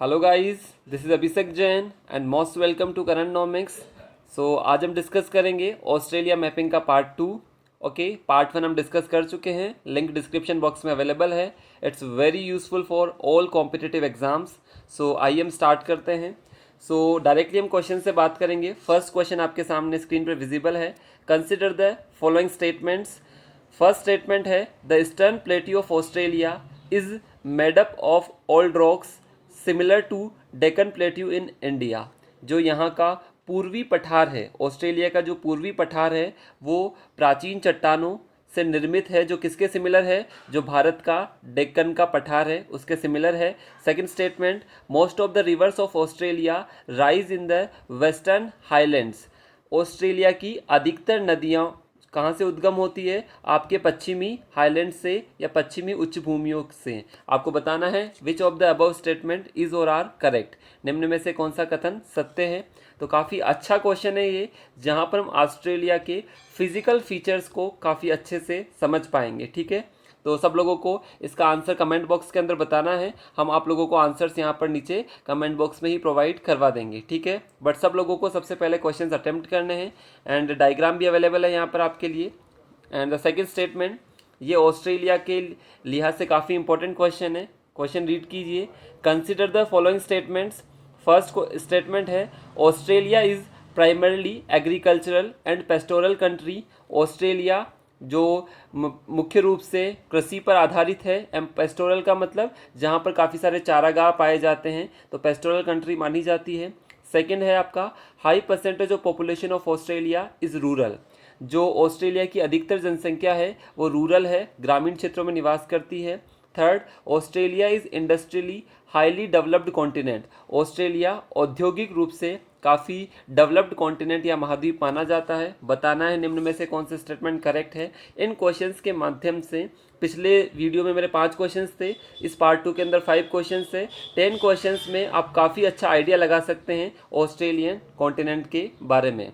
Hello guys, this is Abhishek Jain and most welcome to करंटनॉमिक्स। So आज हम डिस्कस करेंगे ऑस्ट्रेलिया मैपिंग का पार्ट 2। ओके, पार्ट 1 हम डिस्कस कर चुके हैं, लिंक डिस्क्रिप्शन बॉक्स में अवेलेबल है। It's very useful for all competitive exams. So आइए हम स्टार्ट करते हैं। सो डायरेक्टली हम क्वेश्चन से बात करेंगे। फर्स्ट क्वेश्चन आपके सामने स्क्रीन पर विजिबल है। Consider the following statements. First statement है the eastern plateau of Australia is made up of old rocks similar to Deccan plateau in India. जो यहाँ का पूर्वी पठार है, ऑस्ट्रेलिया का जो पूर्वी पठार है वो प्राचीन चट्टानों से निर्मित है। जो किसके सिमिलर है? जो भारत का डेक्कन का पठार है उसके सिमिलर है। Second statement, most of the reverse of Australia rise in the western highlands. Australia की अधिकतर नदियाँ कहाँ से उद्गम होती है? आपके पश्चिमी हाईलैंड से या पश्चिमी उच्च भूमियों से। आपको बताना है which of the above statement is और आर करेक्ट। निम्न में से कौन सा कथन सत्य है? तो काफ़ी अच्छा क्वेश्चन है ये, जहाँ पर हम ऑस्ट्रेलिया के फिजिकल फीचर्स को काफ़ी अच्छे से समझ पाएंगे। ठीक है, तो सब लोगों को इसका आंसर कमेंट बॉक्स के अंदर बताना है। हम आप लोगों को आंसर्स यहाँ पर नीचे कमेंट बॉक्स में ही प्रोवाइड करवा देंगे। ठीक है, बट सब लोगों को सबसे पहले क्वेश्चंस अटेम्प्ट करने हैं एंड डायग्राम भी अवेलेबल है यहाँ पर आपके लिए। एंड द सेकेंड स्टेटमेंट, ये ऑस्ट्रेलिया के लिहाज से काफ़ी इंपॉर्टेंट क्वेश्चन है। क्वेश्चन रीड कीजिए। Consider the following statements. First statement है Australia is primarily agricultural and pastoral country. Australia जो मुख्य रूप से कृषि पर आधारित है। एम पेस्टोरल का मतलब जहाँ पर काफ़ी सारे चारागाह पाए जाते हैं, तो पेस्टोरल कंट्री मानी जाती है। सेकंड है आपका high percentage of population of Australia is rural. जो ऑस्ट्रेलिया की अधिकतर जनसंख्या है वो रूरल है, ग्रामीण क्षेत्रों में निवास करती है। Third, Australia is industrially highly developed continent. Australia औद्योगिक रूप से काफ़ी डेवलप्ड कॉन्टिनेंट या महाद्वीप माना जाता है। बताना है निम्न में से कौन से स्टेटमेंट करेक्ट है। इन क्वेश्चंस के माध्यम से, पिछले वीडियो में मेरे 5 क्वेश्चंस थे, इस पार्ट 2 के अंदर 5 क्वेश्चंस थे। 10 क्वेश्चंस में आप काफ़ी अच्छा आइडिया लगा सकते हैं ऑस्ट्रेलियन कॉन्टिनेंट के बारे में।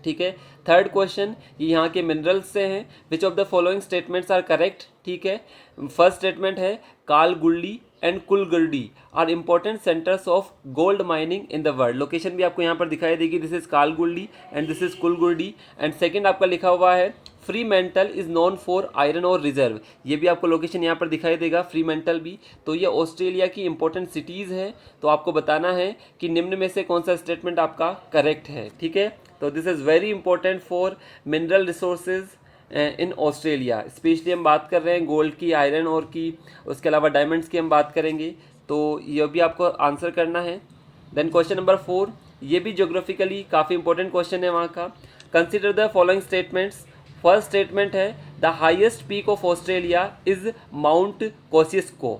ठीक है, थर्ड क्वेश्चन ये यहाँ के मिनरल्स से हैं। Which of the following statements are correct. ठीक है, फर्स्ट स्टेटमेंट है Kalgoorlie and Coolgardie are important centres of gold mining in the world. Location भी आपको यहाँ पर दिखाई देगी, this is Kalgoorlie and this is Coolgardie. And second आपका लिखा हुआ है Fremantle is known for iron और रिजर्व। ये भी आपको लोकेशन यहाँ पर दिखाई देगा, फ्री मेंटल भी। तो ये ऑस्ट्रेलिया की इंपॉर्टेंट सिटीज़ है। तो आपको बताना है कि निम्न में से कौन सा स्टेटमेंट आपका करेक्ट है। ठीक है, तो this is very important for mineral resources in Australia. Specially हम बात कर रहे हैं गोल्ड की, आयरन और की, उसके अलावा डायमंड्स की हम बात करेंगे। तो ये भी आपको आंसर करना है। देन क्वेश्चन नंबर 4, ये भी ज्योग्राफिकली काफ़ी इंपॉर्टेंट क्वेश्चन है वहाँ का। Consider the following statements. First statement है the highest peak of Australia is Mount Kosciuszko.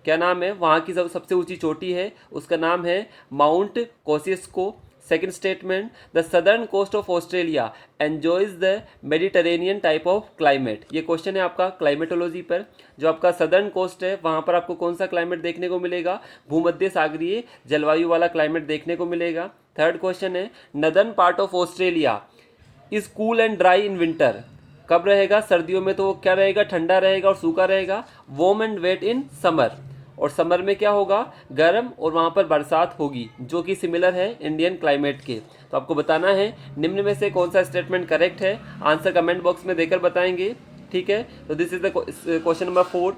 क्या नाम है? वहाँ की सबसे ऊंची चोटी है, उसका नाम है Mount Kosciuszko. Second statement, the southern coast of Australia enjoys the Mediterranean type of climate. ये क्वेश्चन है आपका क्लाइमेटोलॉजी पर। जो आपका सदर्न कोस्ट है वहाँ पर आपको कौन सा क्लाइमेट देखने को मिलेगा? भूमध्य सागरीय जलवायु वाला क्लाइमेट देखने को मिलेगा। थर्ड क्वेश्चन है northern part of Australia is cool and dry in winter. कब रहेगा? सर्दियों में तो वो क्या रहेगा? ठंडा रहेगा और सूखा रहेगा। Warm and wet in summer. और समर में क्या होगा? गर्म, और वहाँ पर बरसात होगी, जो कि सिमिलर है इंडियन क्लाइमेट के। तो आपको बताना है निम्न में से कौन सा स्टेटमेंट करेक्ट है। आंसर कमेंट बॉक्स में देकर बताएंगे। ठीक है, तो this is the question number 4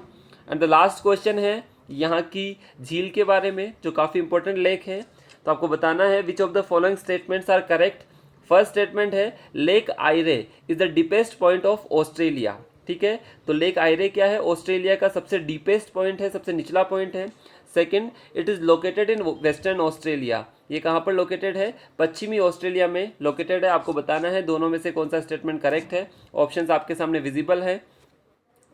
and the last question है यहाँ की झील के बारे में, जो काफ़ी इंपॉर्टेंट लेक है। तो आपको बताना है which of the following statements are correct. First statement है Lake Eyre is the deepest point of Australia. ठीक है, तो लेक आयरे क्या है? ऑस्ट्रेलिया का सबसे डीपेस्ट पॉइंट है, सबसे निचला पॉइंट है। Second, it is located in western Australia. ये कहाँ पर लोकेटेड है? पश्चिमी ऑस्ट्रेलिया में लोकेटेड है। आपको बताना है दोनों में से कौन सा स्टेटमेंट करेक्ट है। ऑप्शंस आपके सामने विजिबल है।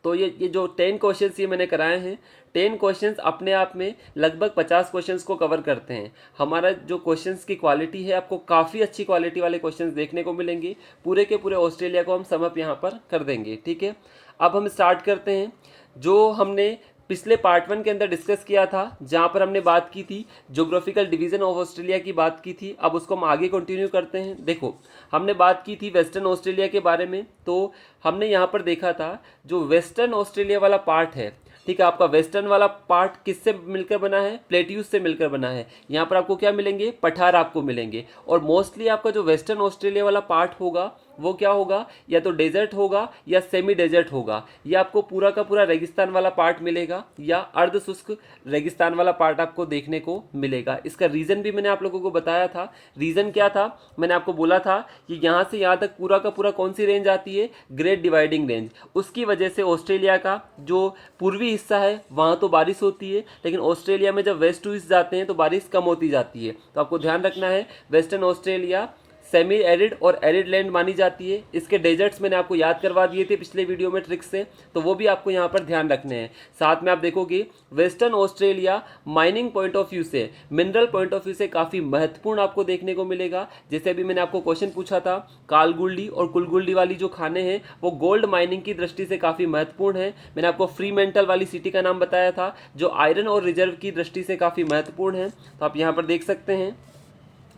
तो ये जो 10 क्वेश्चंस ये मैंने कराए हैं, 10 क्वेश्चंस अपने आप में लगभग 50 क्वेश्चंस को कवर करते हैं। हमारा जो क्वेश्चंस की क्वालिटी है, आपको काफ़ी अच्छी क्वालिटी वाले क्वेश्चंस देखने को मिलेंगे। पूरे के पूरे ऑस्ट्रेलिया को हम सम अप यहाँ पर कर देंगे। ठीक है, अब हम स्टार्ट करते हैं। जो हमने पिछले पार्ट 1 के अंदर डिस्कस किया था, जहाँ पर हमने बात की थी ज्योग्राफिकल डिवीजन ऑफ ऑस्ट्रेलिया की बात की थी, अब उसको हम आगे कंटिन्यू करते हैं। देखो, हमने बात की थी वेस्टर्न ऑस्ट्रेलिया के बारे में। तो हमने यहाँ पर देखा था जो वेस्टर्न ऑस्ट्रेलिया वाला पार्ट है, ठीक है। आपका वेस्टर्न वाला पार्ट किससे मिलकर बना है? प्लेट्यूज से मिलकर बना है। यहाँ पर आपको क्या मिलेंगे? पठार आपको मिलेंगे। और मोस्टली आपका जो वेस्टर्न ऑस्ट्रेलिया वाला पार्ट होगा वो क्या होगा? या तो डेजर्ट होगा या सेमी डेजर्ट होगा। या आपको पूरा का पूरा रेगिस्तान वाला पार्ट मिलेगा या अर्ध शुष्क रेगिस्तान वाला पार्ट आपको देखने को मिलेगा। इसका रीज़न भी मैंने आप लोगों को बताया था। रीज़न क्या था? मैंने आपको बोला था कि यहाँ से यहाँ तक पूरा का पूरा कौन सी रेंज आती है? Great dividing range. उसकी वजह से ऑस्ट्रेलिया का जो पूर्वी हिस्सा है वहाँ तो बारिश होती है, लेकिन ऑस्ट्रेलिया में जब वेस्ट टू ईस्ट जाते हैं तो बारिश कम होती जाती है। तो आपको ध्यान रखना है, वेस्टर्न ऑस्ट्रेलिया सेमी एरिड और एरिड लैंड मानी जाती है। इसके डेजर्ट्स मैंने आपको याद करवा दिए थे पिछले वीडियो में ट्रिक से, तो वो भी आपको यहाँ पर ध्यान रखने हैं। साथ में आप देखोगे western Australia mining point of view से, मिनरल पॉइंट ऑफ व्यू से काफ़ी महत्वपूर्ण आपको देखने को मिलेगा। जैसे अभी मैंने आपको क्वेश्चन पूछा था, कालगुल्डी और कुलगुल्डी वाली जो खाने हैं वो गोल्ड माइनिंग की दृष्टि से काफ़ी महत्वपूर्ण है। मैंने आपको फ्रीमेंटल वाली सिटी का नाम बताया था जो आयरन और रिजर्व की दृष्टि से काफ़ी महत्वपूर्ण है। तो आप यहाँ पर देख सकते हैं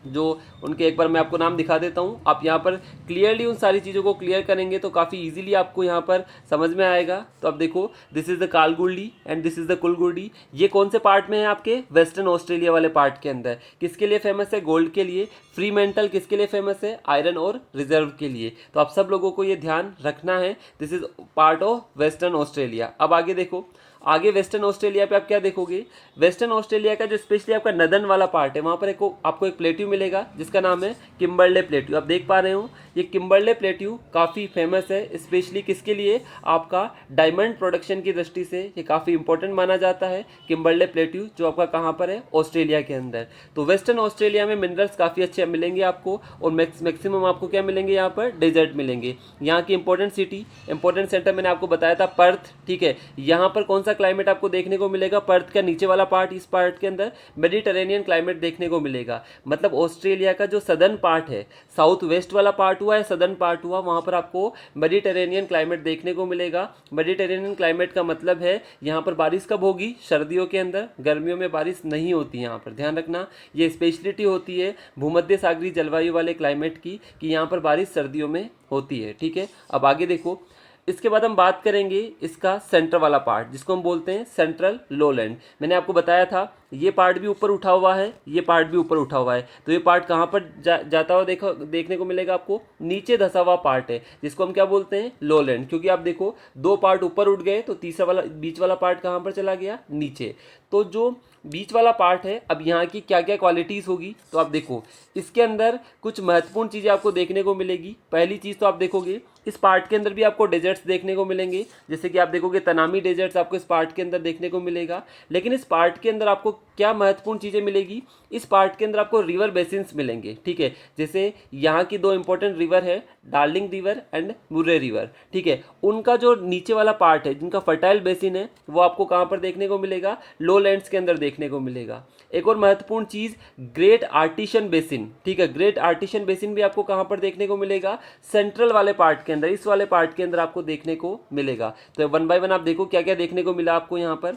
जो उनके, एक बार मैं आपको नाम दिखा देता हूँ। आप यहाँ पर क्लियरली उन सारी चीज़ों को क्लियर करेंगे तो काफ़ी इजीली आपको यहाँ पर समझ में आएगा। तो अब देखो, this is the Kalgoorlie and this is the Coolgardie. ये कौन से पार्ट में है? आपके वेस्टर्न ऑस्ट्रेलिया वाले पार्ट के अंदर। किसके लिए फेमस है? गोल्ड के लिए। फ्रीमेंटल किसके लिए फेमस है? आयरन और रिजर्व के लिए। तो आप सब लोगों को ये ध्यान रखना है, this is part of western Australia. अब आगे देखो, आगे वेस्टर्न ऑस्ट्रेलिया पे आप क्या देखोगे? वेस्टर्न ऑस्ट्रेलिया का जो स्पेशली आपका नदर्न वाला पार्ट है वहाँ पर आपको एक प्लेट्यू मिलेगा जिसका नाम है किम्बरले प्लेट्यू। आप देख पा रहे हो ये किम्बरले प्लेट्यू काफ़ी फेमस है, स्पेशली किसके लिए? आपका डायमंड प्रोडक्शन की दृष्टि से ये काफ़ी इंपॉर्टेंट माना जाता है किम्बरले प्लेट्यू, जो आपका कहाँ पर है? ऑस्ट्रेलिया के अंदर। तो वेस्टर्न ऑस्ट्रेलिया में मिनरल्स काफ़ी अच्छे मिलेंगे आपको, और मैक्सिमम आपको क्या मिलेंगे? यहाँ पर डेजर्ट मिलेंगे। यहाँ की इंपॉर्टेंट सिटी, इंपॉर्टेंट सेंटर मैंने आपको बताया था पर्थ, ठीक है। यहाँ पर कौन सा क्लाइमेट आपको देखने को मिलेगा? पर्थ का नीचे वाला पार्ट, इस पार्ट के अंदर मेडिटेरेनियन क्लाइमेट देखने को मिलेगा। मतलब ऑस्ट्रेलिया का जो सदर्न पार्ट है, साउथ वेस्ट वाला पार्ट हुआ है, सदर्न पार्ट हुआ, वहाँ पर आपको मेडिटेरेनियन क्लाइमेट देखने को मिलेगा। मेडिटेरेनियन क्लाइमेट का मतलब है यहाँ पर बारिश कब होगी? सर्दियों के अंदर, गर्मियों में बारिश नहीं होती। यहाँ पर ध्यान रखना, ये स्पेशलिटी होती है भूमध्य सागरीय जलवायु वाले क्लाइमेट की कि यहाँ पर बारिश सर्दियों में होती है, ठीक है। अब आगे देखो, इसके बाद हम बात करेंगे इसका सेंटर वाला पार्ट जिसको हम बोलते हैं सेंट्रल लोलैंड। मैंने आपको बताया था ये पार्ट भी ऊपर उठा हुआ है, ये पार्ट भी ऊपर उठा हुआ है। तो ये पार्ट कहाँ पर जाता हुआ देखने को मिलेगा आपको? नीचे धसा हुआ पार्ट है जिसको हम क्या बोलते हैं? लोलैंड। क्योंकि आप देखो दो पार्ट ऊपर उठ गए तो तीसरा वाला बीच वाला पार्ट कहाँ पर चला गया? नीचे। तो जो बीच वाला पार्ट है, अब यहाँ की क्या क्या क्वालिटीज़ होगी? तो आप देखो इसके अंदर कुछ महत्वपूर्ण चीज़ें आपको देखने को मिलेगी। पहली चीज़ तो आप देखोगे इस पार्ट के अंदर भी आपको डेजर्ट्स देखने को मिलेंगे, जैसे कि आप देखोगे तनामी डेजर्ट्स आपको इस पार्ट के अंदर देखने को मिलेगा। लेकिन इस पार्ट के अंदर आपको क्या महत्वपूर्ण चीज़ें मिलेगी? इस पार्ट के अंदर आपको रिवर बेसिन्स मिलेंगे, ठीक है। जैसे यहाँ की दो इंपॉर्टेंट रिवर है, darling river and Murray river, ठीक है। उनका जो नीचे वाला पार्ट है, जिनका फर्टाइल बेसिन है, वो आपको कहाँ पर देखने को मिलेगा? लोलैंड्स के अंदर देखने को मिलेगा। एक और महत्वपूर्ण चीज़ ग्रेट आर्टिशन बेसिन, ठीक है। ग्रेट आर्टिशन बेसिन भी आपको कहाँ पर देखने को मिलेगा? सेंट्रल वाले पार्ट के अंदर, इस वाले पार्ट के अंदर आपको देखने को मिलेगा। तो वन बाय वन आप देखो क्या क्या देखने को मिला आपको यहाँ पर।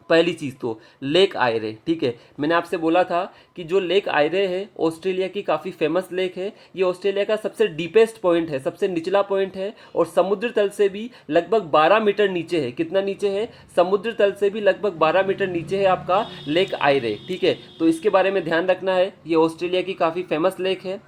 पहली चीज़ तो लेक आयरे, ठीक है। मैंने आपसे बोला था कि जो लेक आयरे है ऑस्ट्रेलिया की काफ़ी फेमस लेक है। ये ऑस्ट्रेलिया का सबसे डीपेस्ट पॉइंट है, सबसे निचला पॉइंट है, और समुद्र तल से भी लगभग 12 मीटर नीचे है। कितना नीचे है? समुद्र तल से भी लगभग 12 मीटर नीचे है आपका लेक आयरे, ठीक है। तो इसके बारे में ध्यान रखना है, ये ऑस्ट्रेलिया की काफ़ी फेमस लेक है,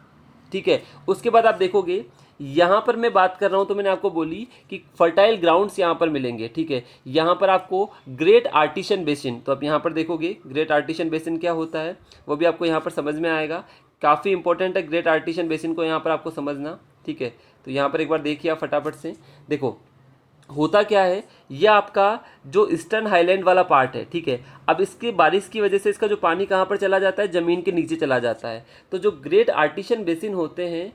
ठीक है। उसके बाद आप देखोगे यहाँ पर मैं बात कर रहा हूँ तो मैंने आपको बोली कि फर्टाइल ग्राउंड्स यहाँ पर मिलेंगे, ठीक है। यहाँ पर आपको ग्रेट आर्टिशन बेसिन, तो आप यहाँ पर देखोगे ग्रेट आर्टिशन बेसिन क्या होता है वो भी आपको यहाँ पर समझ में आएगा। काफ़ी इंपॉर्टेंट है ग्रेट आर्टिशन बेसिन को यहाँ पर आपको समझना, ठीक है। तो यहाँ पर एक बार देखिए आप फटाफट से देखो होता क्या है। यह आपका जो ईस्टर्न हाईलैंड वाला पार्ट है, ठीक है। अब इसकी बारिश की वजह से इसका जो पानी कहाँ पर चला जाता है? ज़मीन के नीचे चला जाता है। तो जो ग्रेट आर्टिशन बेसिन होते हैं,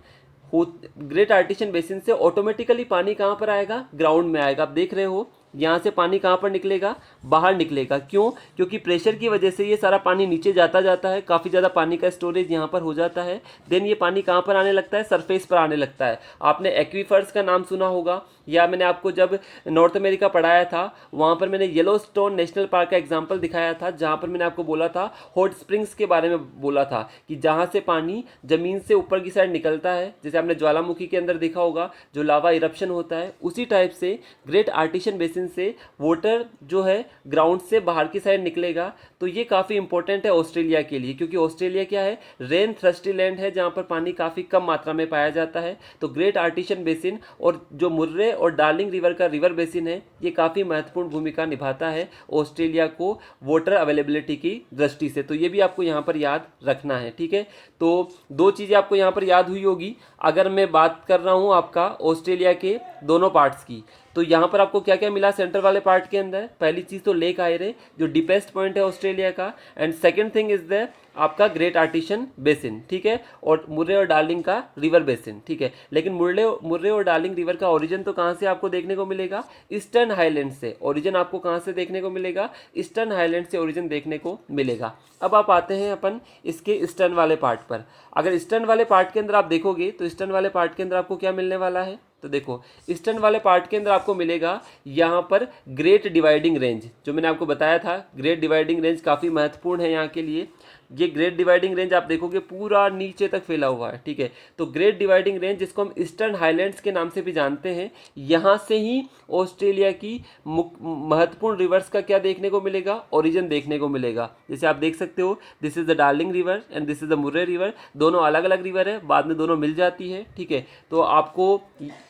ग्रेट आर्टिशन बेसिन से ऑटोमेटिकली पानी कहाँ पर आएगा? ग्राउंड में आएगा। आप देख रहे हो यहाँ से पानी कहाँ पर निकलेगा? बाहर निकलेगा। क्यों? क्योंकि प्रेशर की वजह से ये सारा पानी नीचे जाता है, काफ़ी ज़्यादा पानी का स्टोरेज यहाँ पर हो जाता है। देन ये पानी कहाँ पर आने लगता है? सरफेस पर आने लगता है। आपने एक्वीफर्स का नाम सुना होगा, या मैंने आपको जब नॉर्थ अमेरिका पढ़ाया था वहाँ पर मैंने येलोस्टोन नेशनल पार्क का एग्जाम्पल दिखाया था, जहाँ पर मैंने आपको बोला था हॉट स्प्रिंग्स के बारे में बोला था कि जहाँ से पानी ज़मीन से ऊपर की साइड निकलता है, जैसे आपने ज्वालामुखी के अंदर देखा होगा जो लावा इरप्शन होता है, उसी टाइप से ग्रेट आर्टिशन बेसिन से वाटर जो है ग्राउंड से बाहर की साइड निकलेगा। तो ये काफ़ी इंपॉर्टेंट है ऑस्ट्रेलिया के लिए, क्योंकि ऑस्ट्रेलिया क्या है, रेन थ्रस्टी लैंड है जहाँ पर पानी काफ़ी कम मात्रा में पाया जाता है। तो ग्रेट आर्टिशन बेसिन और जो मुर्रे और डार्लिंग रिवर का रिवर बेसिन है, ये काफ़ी महत्वपूर्ण भूमिका निभाता है ऑस्ट्रेलिया को वाटर अवेलेबिलिटी की दृष्टि से। तो ये भी आपको यहाँ पर याद रखना है, ठीक है। तो दो चीज़ें आपको यहाँ पर याद हुई होगी। अगर मैं बात कर रहा हूँ आपका ऑस्ट्रेलिया के दोनों पार्ट्स की, तो यहाँ पर आपको क्या क्या मिला सेंटर वाले पार्ट के अंदर। पहली चीज़ तो लेक आयरे जो डीपेस्ट पॉइंट है ऑस्ट्रेलिया का, and second thing is the आपका ग्रेट आर्टिशन बेसिन, ठीक है, और मुर्रे और डार्लिंग का रिवर बेसिन, ठीक है। लेकिन मुर्रे और डार्लिंग रिवर का ओरिजिन तो कहाँ से आपको देखने को मिलेगा, ईस्टर्न हाईलैंड से। ओरिजिन आपको कहाँ से देखने को मिलेगा, ईस्टर्न हाईलैंड से ओरिजिन देखने को मिलेगा। अब आप आते हैं अपन इसके ईस्टर्न वाले पार्ट पर। अगर ईस्टर्न वाले पार्ट के अंदर आप देखोगे तो ईस्टर्न वाले पार्ट के अंदर आपको क्या मिलने वाला है, तो देखो ईस्टर्न वाले पार्ट के अंदर आपको मिलेगा यहाँ पर ग्रेट डिवाइडिंग रेंज, जो मैंने आपको बताया था ग्रेट डिवाइडिंग रेंज काफ़ी महत्वपूर्ण है यहाँ के लिए। ये ग्रेट डिवाइडिंग रेंज आप देखोगे पूरा नीचे तक फैला हुआ है, ठीक है। तो ग्रेट डिवाइडिंग रेंज जिसको हम ईस्टर्न हाईलैंड्स के नाम से भी जानते हैं, यहाँ से ही ऑस्ट्रेलिया की महत्वपूर्ण रिवर्स का क्या देखने को मिलेगा, ओरिजिन देखने को मिलेगा। जैसे आप देख सकते हो, this is the darling river and this is the Murray river, दोनों अलग अलग रिवर है, बाद में दोनों मिल जाती है, ठीक है। तो आपको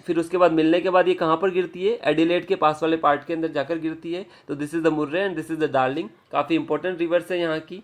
फिर उसके बाद मिलने के बाद ये कहाँ पर गिरती है, एडिलेड के पास वाले पार्ट के अंदर जाकर गिरती है। तो this is the Murray and this is the darling, काफ़ी इंपॉर्टेंट रिवर्स है यहाँ की,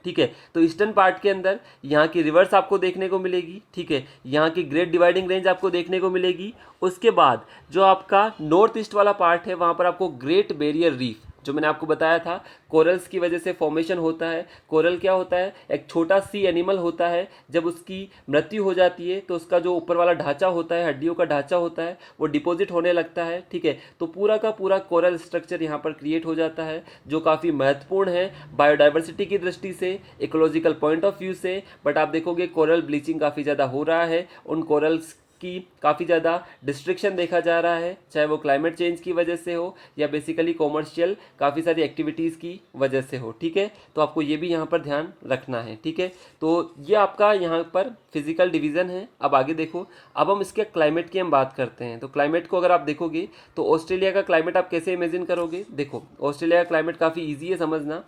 ठीक है। तो ईस्टर्न पार्ट के अंदर यहाँ की रिवर्स आपको देखने को मिलेगी, ठीक है। यहाँ की ग्रेट डिवाइडिंग रेंज आपको देखने को मिलेगी। उसके बाद जो आपका नॉर्थ ईस्ट वाला पार्ट है, वहाँ पर आपको ग्रेट बैरियर रीफ, जो मैंने आपको बताया था कोरल्स की वजह से फॉर्मेशन होता है। कोरल क्या होता है, एक छोटा सी एनिमल होता है, जब उसकी मृत्यु हो जाती है तो उसका जो ऊपर वाला ढांचा होता है, हड्डियों का ढांचा होता है, वो डिपॉजिट होने लगता है, ठीक है। तो पूरा का पूरा कोरल स्ट्रक्चर यहाँ पर क्रिएट हो जाता है, जो काफ़ी महत्वपूर्ण है बायोडाइवर्सिटी की दृष्टि से, इकोलॉजिकल पॉइंट ऑफ व्यू से। बट आप देखोगे कोरल ब्लीचिंग काफ़ी ज़्यादा हो रहा है, उन कोरल्स की काफ़ी ज़्यादा डिस्ट्रिक्शन देखा जा रहा है, चाहे वो क्लाइमेट चेंज की वजह से हो या बेसिकली कॉमर्शियल काफ़ी सारी एक्टिविटीज़ की वजह से हो, ठीक है। तो आपको ये भी यहाँ पर ध्यान रखना है, ठीक है। तो ये आपका यहाँ पर फिजिकल डिवीज़न है। अब आगे देखो, अब हम इसके क्लाइमेट की हम बात करते हैं। तो क्लाइमेट को अगर आप देखोगे तो ऑस्ट्रेलिया का क्लाइमेट आप कैसे इमेजिन करोगे। देखो ऑस्ट्रेलिया का क्लाइमेट काफ़ी ईजी है समझना,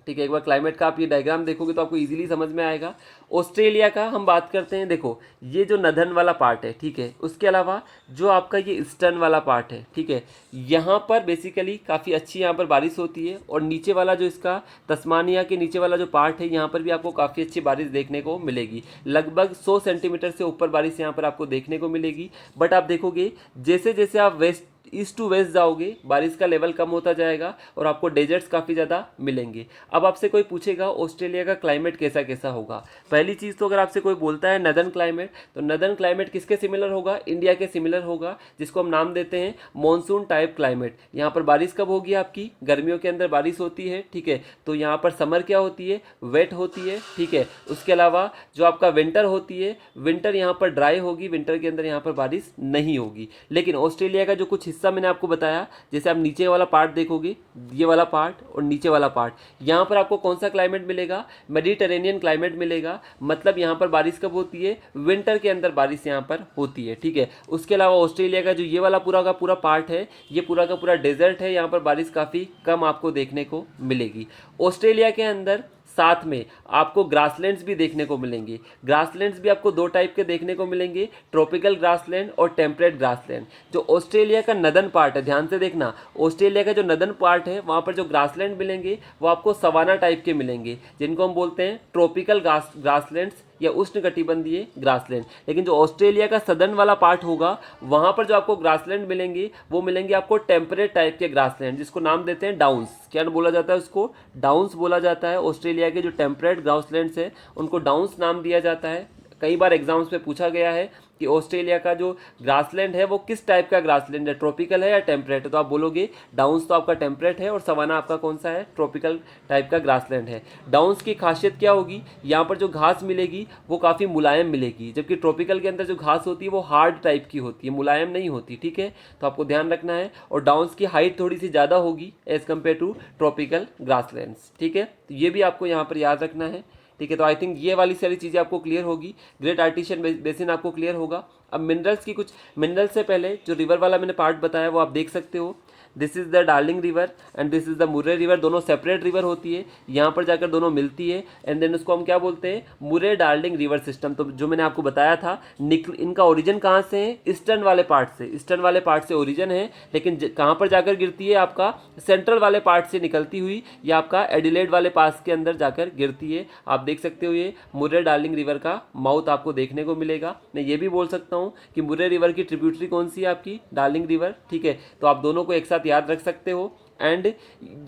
ठीक है। एक बार क्लाइमेट का आप ये डायग्राम देखोगे तो आपको इजीली समझ में आएगा। ऑस्ट्रेलिया का हम बात करते हैं, देखो ये जो नदर्न वाला पार्ट है, ठीक है, उसके अलावा जो आपका ये ईस्टर्न वाला पार्ट है, ठीक है, यहाँ पर बेसिकली काफ़ी अच्छी यहाँ पर बारिश होती है। और नीचे वाला जो इसका तस्मानिया के नीचे वाला जो पार्ट है, यहाँ पर भी आपको काफ़ी अच्छी बारिश देखने को मिलेगी। लगभग 100 सेंटीमीटर से ऊपर बारिश यहाँ पर आपको देखने को मिलेगी। बट आप देखोगे जैसे जैसे आप वेस्ट ईस्ट टू वेस्ट जाओगे, बारिश का लेवल कम होता जाएगा और आपको डेजर्ट्स काफ़ी ज़्यादा मिलेंगे। अब आपसे कोई पूछेगा ऑस्ट्रेलिया का क्लाइमेट कैसा कैसा होगा, पहली चीज़ तो अगर आपसे कोई बोलता है नदर्न क्लाइमेट, तो नदर्न क्लाइमेट किसके सिमिलर होगा, इंडिया के सिमिलर होगा, जिसको हम नाम देते हैं मॉनसून टाइप क्लाइमेट। यहाँ पर बारिश कब होगी, आपकी गर्मियों के अंदर बारिश होती है, ठीक है। तो यहाँ पर समर क्या होती है, वेट होती है, ठीक है। उसके अलावा जो आपका विंटर होती है, विंटर यहाँ पर ड्राई होगी, विंटर के अंदर यहाँ पर बारिश नहीं होगी। लेकिन ऑस्ट्रेलिया का जो कुछ हिस्सा मैंने आपको बताया, जैसे आप नीचे वाला पार्ट देखोगे, ये वाला पार्ट और नीचे वाला पार्ट, यहाँ पर आपको कौन सा क्लाइमेट मिलेगा, मेडिटेरेनियन क्लाइमेट मिलेगा। मतलब यहाँ पर बारिश कब होती है, विंटर के अंदर बारिश यहाँ पर होती है, ठीक है। उसके अलावा ऑस्ट्रेलिया का जो ये वाला पूरा का पूरा पार्ट है, ये पूरा का पूरा डेजर्ट है, यहाँ पर बारिश काफ़ी कम आपको देखने को मिलेगी। ऑस्ट्रेलिया के अंदर साथ में आपको ग्रासलैंड्स भी देखने को मिलेंगे। ग्रासलैंड्स भी आपको दो टाइप के देखने को मिलेंगे, ट्रॉपिकल ग्रासलैंड और टेम्परेट ग्रासलैंड। जो ऑस्ट्रेलिया का नदर्न पार्ट है, ध्यान से देखना, ऑस्ट्रेलिया का जो नदर्न पार्ट है वहाँ पर जो ग्रासलैंड मिलेंगे वो आपको सवाना टाइप के मिलेंगे, जिनको हम बोलते हैं ट्रॉपिकल ग्रासलैंड्स या उष्णकटिबंधीय ग्रासलैंड। लेकिन जो ऑस्ट्रेलिया का सदर्न वाला पार्ट होगा, वहाँ पर जो आपको ग्रासलैंड मिलेंगे वो मिलेंगे आपको टेम्परेट टाइप के ग्रासलैंड, जिसको नाम देते हैं डाउन्स। क्या बोला जाता है उसको, डाउन्स बोला जाता है। ऑस्ट्रेलिया के जो टेम्परेट ग्रासलैंड्स हैं उनको डाउन्स नाम दिया जाता है। कई बार एग्जाम्स में पूछा गया है कि ऑस्ट्रेलिया का जो ग्रासलैंड है वो किस टाइप का ग्रासलैंड है, ट्रॉपिकल है या टेम्परेट है, तो आप बोलोगे डाउन्स तो आपका टेम्परेट है और सवाना आपका कौन सा है, ट्रॉपिकल टाइप का ग्रासलैंड है। डाउन्स की खासियत क्या होगी, यहाँ पर जो घास मिलेगी वो काफ़ी मुलायम मिलेगी, जबकि ट्रॉपिकल के अंदर जो घास होती है वो हार्ड टाइप की होती है, मुलायम नहीं होती, ठीक है, तो आपको ध्यान रखना है। और डाउन्स की हाइट थोड़ी सी ज़्यादा होगी as compare to tropical grasslands, ठीक है, तो ये भी आपको यहाँ पर याद रखना है, ठीक है। तो आई थिंक ये वाली सारी चीज़ें आपको क्लियर होगी, ग्रेट आर्टिशियन बेसिन आपको क्लियर होगा। अब मिनरल्स की कुछ, मिनरल्स से पहले जो रिवर वाला मैंने पार्ट बताया वो आप देख सकते हो, this is the darling river and this is the Murray river, दोनों सेपरेट रिवर होती है, यहाँ पर जाकर दोनों मिलती है एंड देन उसको हम क्या बोलते हैं, मुर्रे डार्लिंग रिवर सिस्टम। तो जो मैंने आपको बताया था, इनका ओरिजिन कहाँ से है, ईस्टर्न वाले पार्ट से, ईस्टर्न वाले पार्ट से ओरिजिन है, लेकिन कहाँ पर जाकर गिरती है, आपका सेंट्रल वाले पार्ट से निकलती हुई या आपका एडिलेड वाले पास के अंदर जाकर गिरती है। आप देख सकते हो ये मुर्रे डार्लिंग रिवर का माउथ आपको देखने को मिलेगा। मैं ये भी बोल सकता हूँ कि मुर्रे रिवर की ट्रिब्यूटरी कौन सी है, आपकी डार्लिंग रिवर, ठीक है, तो आप दोनों को एक साथ याद रख सकते हो। एंड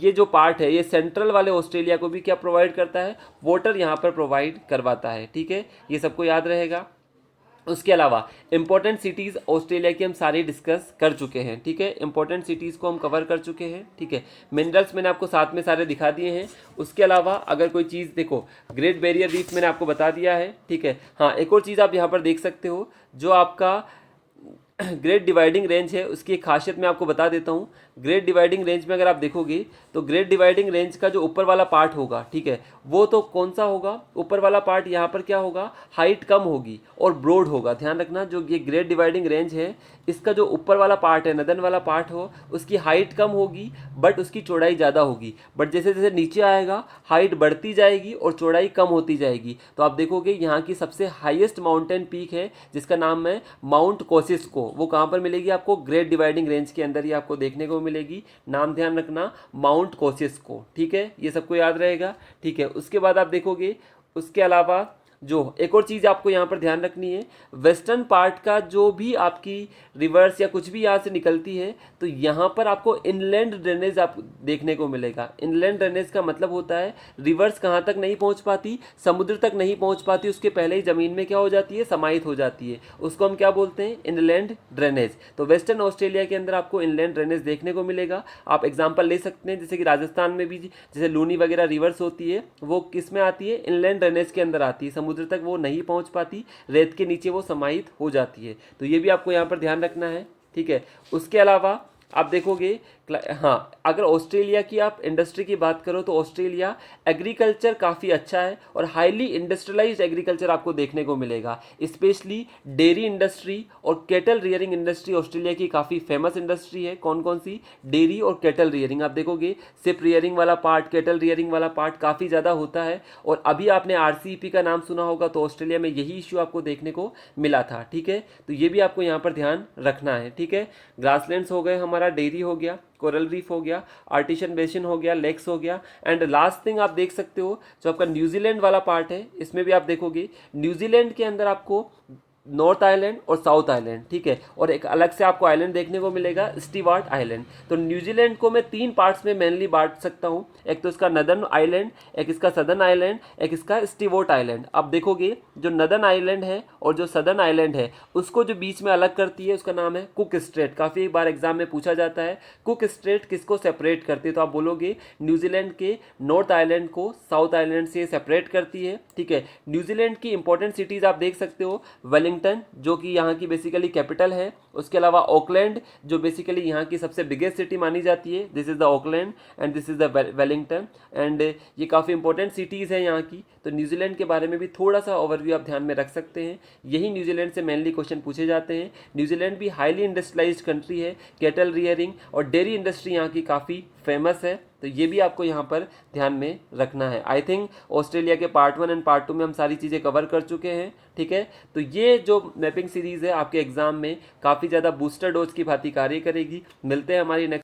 ये जो पार्ट है ये सेंट्रल वाले ऑस्ट्रेलिया को भी क्या प्रोवाइड करता है, वाटर यहाँ पर प्रोवाइड करवाता है, ठीक है, ये सबको याद रहेगा। उसके अलावा इंपॉर्टेंट सिटीज़ ऑस्ट्रेलिया की हम सारी डिस्कस कर चुके हैं, ठीक है, इंपॉर्टेंट सिटीज़ को हम कवर कर चुके हैं, ठीक है। मिनरल्स मैंने आपको साथ में सारे दिखा दिए हैं। उसके अलावा अगर कोई चीज़ देखो, ग्रेट बैरियर रीफ मैंने आपको बता दिया है, ठीक है। हाँ, एक और चीज़ आप यहाँ पर देख सकते हो, जो आपका ग्रेट डिवाइडिंग रेंज है उसकी एक खासियत मैं आपको बता देता हूँ। ग्रेट डिवाइडिंग रेंज में अगर आप देखोगे तो ग्रेट डिवाइडिंग रेंज का जो ऊपर वाला पार्ट होगा, ठीक है, वो तो कौन सा होगा, ऊपर वाला पार्ट यहाँ पर क्या होगा, हाइट कम होगी और ब्रॉड होगा। ध्यान रखना, जो ये ग्रेट डिवाइडिंग रेंज है इसका जो ऊपर वाला पार्ट है, नदन वाला पार्ट हो, उसकी हाइट कम होगी बट उसकी चौड़ाई ज़्यादा होगी। बट जैसे जैसे नीचे आएगा हाइट बढ़ती जाएगी और चौड़ाई कम होती जाएगी। तो आप देखोगे यहाँ की सबसे हाईएस्ट माउंटेन पीक है जिसका नाम है माउंट कोसिस्को, वो कहाँ पर मिलेगी आपको, ग्रेट डिवाइडिंग रेंज के अंदर ही आपको देखने को मिलेगी। नाम ध्यान रखना, माउंट कोसिस्को, ठीक है, ये सबको याद रहेगा, ठीक है। उसके बाद आप देखोगे, उसके अलावा जो एक और चीज़ आपको यहाँ पर ध्यान रखनी है, वेस्टर्न पार्ट का जो भी आपकी रिवर्स या कुछ भी यहाँ से निकलती है तो यहाँ पर आपको इनलैंड ड्रेनेज आप देखने को मिलेगा। इनलैंड ड्रेनेज का मतलब होता है रिवर्स कहाँ तक नहीं पहुँच पाती, समुद्र तक नहीं पहुँच पाती, उसके पहले ही ज़मीन में क्या हो जाती है, समाहित हो जाती है, उसको हम क्या बोलते हैं, इनलैंड ड्रेनेज। तो वेस्टर्न ऑस्ट्रेलिया के अंदर आपको इनलैंड ड्रेनेज देखने को मिलेगा। आप एग्जाम्पल ले सकते हैं, जैसे कि राजस्थान में भी जैसे लूनी वगैरह रिवर्स होती है वो किस में आती है, इनलैंड ड्रेनेज के अंदर आती है, समुद्र तक वो नहीं पहुंच पाती, रेत के नीचे वो समाहित हो जाती है। तो ये भी आपको यहाँ पर ध्यान रखना है, ठीक है। उसके अलावा आप देखोगे, हाँ, अगर ऑस्ट्रेलिया की आप इंडस्ट्री की बात करो तो ऑस्ट्रेलिया एग्रीकल्चर काफ़ी अच्छा है और हाईली इंडस्ट्रियलाइज्ड एग्रीकल्चर आपको देखने को मिलेगा। स्पेशली डेयरी इंडस्ट्री और कैटल रियरिंग इंडस्ट्री ऑस्ट्रेलिया की काफ़ी फेमस इंडस्ट्री है। कौन कौन सी, डेयरी और कैटल रियरिंग। आप देखोगे सिप रियरिंग वाला पार्ट, कैटल रियरिंग वाला पार्ट काफ़ी ज़्यादा होता है। और अभी आपने RCEP का नाम सुना होगा, तो ऑस्ट्रेलिया में यही इशू आपको देखने को मिला था, ठीक है। तो ये भी आपको यहाँ पर ध्यान रखना है, ठीक है। ग्रासलैंड्स हो गए हमारा, डेयरी हो गया, कोरल रीफ हो गया, आर्टिशन बेसिन हो गया, लेक्स हो गया, एंड लास्ट थिंग आप देख सकते हो जो आपका न्यूजीलैंड वाला पार्ट है, इसमें भी आप देखोगे न्यूजीलैंड के अंदर आपको नॉर्थ आइलैंड और साउथ आइलैंड, ठीक है, और एक अलग से आपको आइलैंड देखने को मिलेगा, स्टीवार्ट आइलैंड। तो न्यूजीलैंड को मैं 3 पार्ट्स में मेनली बांट सकता हूँ, एक तो इसका नदर्न आइलैंड, एक इसका सदर्न आइलैंड, एक इसका स्टीवोर्ट आइलैंड। अब देखोगे जो नदर्न आइलैंड है और जो सदर्न आइलैंड है उसको जो बीच में अलग करती है उसका नाम है कुक स्ट्रेट। काफ़ी बार एग्जाम में पूछा जाता है कुक स्ट्रेट किसको सेपरेट करती है, तो आप बोलोगे न्यूजीलैंड के नॉर्थ आइलैंड को साउथ आइलैंड से सेपरेट करती है, ठीक है। न्यूजीलैंड की इंपॉर्टेंट सिटीज़ आप देख सकते हो, वेलिंगटन जो कि यहाँ की बेसिकली कैपिटल है, उसके अलावा ऑकलैंड जो बेसिकली यहाँ की सबसे बिगेस्ट सिटी मानी जाती है, this is the Auckland and this is the Wellington, and ये काफ़ी इंपॉर्टेंट सिटीज़ हैं यहाँ की। तो न्यूजीलैंड के बारे में भी थोड़ा सा ओवरव्यू आप ध्यान में रख सकते हैं, यही न्यूजीलैंड से मेनली क्वेश्चन पूछे जाते हैं। न्यूजीलैंड भी हाईली इंडस्ट्रियलाइज्ड कंट्री है, कैटल रियरिंग और डेयरी इंडस्ट्री यहाँ की काफ़ी फेमस है, तो ये भी आपको यहाँ पर ध्यान में रखना है। आई थिंक ऑस्ट्रेलिया के पार्ट 1 एंड पार्ट 2 में हम सारी चीज़ें कवर कर चुके हैं, ठीक है। तो ये जो मैपिंग सीरीज़ है आपके एग्जाम में काफ़ी ज़्यादा बूस्टर डोज की भांति कार्य करेगी। मिलते हैं हमारी नेक्स्ट